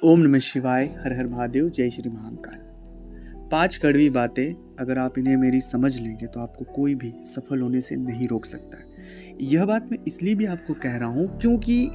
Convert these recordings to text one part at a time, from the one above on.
ओम नमः शिवाय, हर हर महादेव, जय श्री महाकाल। 5 कड़वी बातें अगर आप इन्हें मेरी समझ लेंगे तो आपको कोई भी सफल होने से नहीं रोक सकता है। यह बात मैं इसलिए भी आपको कह रहा हूँ क्योंकि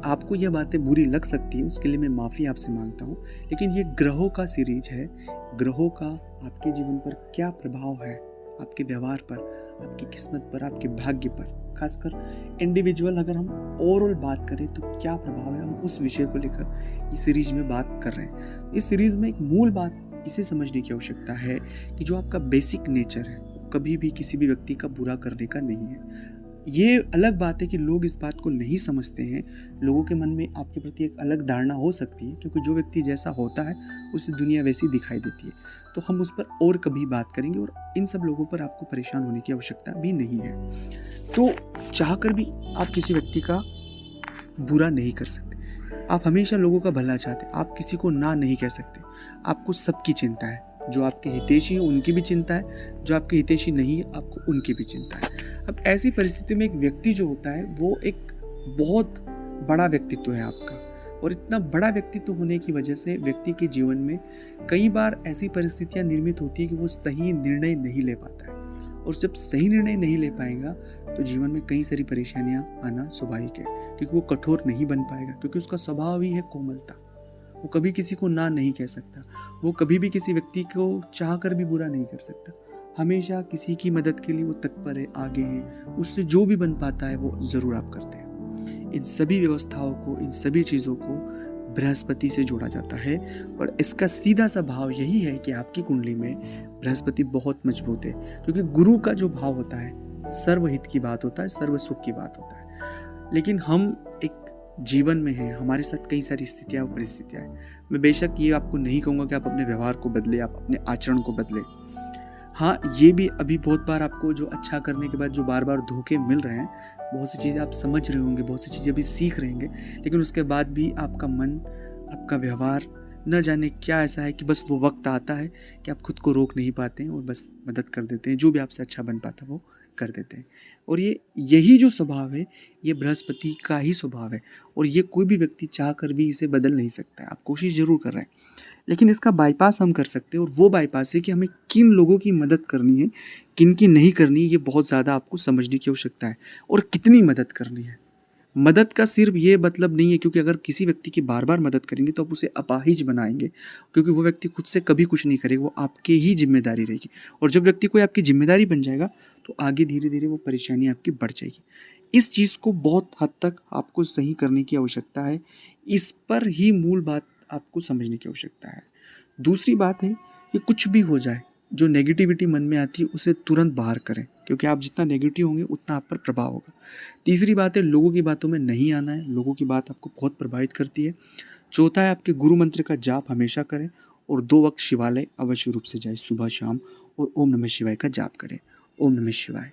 आपको यह बातें बुरी लग सकती है, उसके लिए मैं माफ़ी आपसे मांगता हूँ। लेकिन ये ग्रहों का सीरीज है। ग्रहों का आपके जीवन पर क्या प्रभाव है, आपके व्यवहार पर, आपकी किस्मत पर, आपके भाग्य पर, खासकर इंडिविजुअल अगर हम ओवरऑल बात करें तो क्या प्रभाव है, हम उस विषय को लेकर इस सीरीज में बात कर रहे हैं। इस सीरीज में एक मूल बात इसे समझने की आवश्यकता है कि जो आपका बेसिक नेचर है कभी भी किसी भी व्यक्ति का बुरा करने का नहीं है। ये अलग बात है कि लोग इस बात को नहीं समझते हैं। लोगों के मन में आपके प्रति एक अलग धारणा हो सकती है क्योंकि जो व्यक्ति जैसा होता है उसे दुनिया वैसी दिखाई देती है। तो हम उस पर और कभी बात करेंगे और इन सब लोगों पर आपको परेशान होने की आवश्यकता भी नहीं है। तो चाहकर भी आप किसी व्यक्ति का बुरा नहीं कर सकते। आप हमेशा लोगों का भला चाहते, आप किसी को ना नहीं कह सकते। आपको सबकी चिंता है, जो आपके हितैषी हैं उनकी भी चिंता है, जो आपके हितैषी नहीं है आपको उनकी भी चिंता है। अब ऐसी परिस्थिति में एक व्यक्ति जो होता है वो एक बहुत बड़ा व्यक्तित्व है आपका, और इतना बड़ा व्यक्तित्व होने की वजह से व्यक्ति के जीवन में कई बार ऐसी परिस्थितियां निर्मित होती है कि वो सही निर्णय नहीं ले पाता है, और जब सही निर्णय नहीं ले पाएगा तो जीवन में कई सारी परेशानियां आना स्वाभाविक है, क्योंकि वो कठोर नहीं बन पाएगा, क्योंकि उसका स्वभाव ही है कोमलता। वो कभी किसी को ना नहीं कह सकता, वो कभी भी किसी व्यक्ति को चाह कर भी बुरा नहीं कर सकता। हमेशा किसी की मदद के लिए वो तत्पर है, आगे है, उससे जो भी बन पाता है वो ज़रूर आप करते हैं। इन सभी व्यवस्थाओं को, इन सभी चीज़ों को बृहस्पति से जोड़ा जाता है, और इसका सीधा सा भाव यही है कि आपकी कुंडली में बृहस्पति बहुत मजबूत है, क्योंकि गुरु का जो भाव होता है सर्वहित की बात होता है, सर्व सुख की बात होता है। लेकिन हम एक जीवन में हैं, हमारे साथ कई सारी स्थितियाँ और परिस्थितियाँ हैं। मैं बेशक ये आपको नहीं कहूँगा कि आप अपने व्यवहार को बदले, आप अपने आचरण को बदले। हाँ, ये भी अभी बहुत बार आपको जो अच्छा करने के बाद जो बार बार धोखे मिल रहे हैं, बहुत सी चीज़ें आप समझ रहे होंगे, बहुत सी चीज़ें अभी सीख रहे होंगे, लेकिन उसके बाद भी आपका मन, आपका व्यवहार न जाने क्या ऐसा है कि बस वो वक्त आता है कि आप खुद को रोक नहीं पाते हैं और बस मदद कर देते हैं, जो भी आपसे अच्छा बन पाता है वो कर देते हैं। और यही जो स्वभाव है ये बृहस्पति का ही स्वभाव है, और ये कोई भी व्यक्ति चाह कर भी इसे बदल नहीं सकता है। आप कोशिश ज़रूर कर रहे हैं, लेकिन इसका बाईपास हम कर सकते हैं, और वो बाईपास है कि हमें किन लोगों की मदद करनी है, किन की नहीं करनी है। ये बहुत ज़्यादा आपको समझने की आवश्यकता है, और कितनी मदद करनी है। मदद का सिर्फ ये मतलब नहीं है, क्योंकि अगर किसी व्यक्ति की बार बार मदद करेंगे तो आप उसे अपाहिज बनाएंगे, क्योंकि वो व्यक्ति खुद से कभी कुछ नहीं करेगा, वो आपकी ही जिम्मेदारी रहेगी। और जब व्यक्ति कोई आपकी जिम्मेदारी बन जाएगा तो आगे धीरे धीरे वो परेशानी आपकी बढ़ जाएगी। इस चीज़ को बहुत हद तक आपको सही करने की आवश्यकता है। इस पर ही मूल बात आपको समझने की आवश्यकता है। दूसरी बात है कि कुछ भी हो जाए, जो नेगेटिविटी मन में आती है उसे तुरंत बाहर करें, क्योंकि आप जितना नेगेटिव होंगे उतना आप पर प्रभाव होगा। तीसरी बात है, लोगों की बातों में नहीं आना है, लोगों की बात आपको बहुत प्रभावित करती है। चौथा है, आपके गुरु मंत्र का जाप हमेशा करें, और 2 वक्त शिवालय अवश्य रूप से जाए, सुबह शाम, और ओम नमः शिवाय का जाप करें। ओम नमः शिवाय।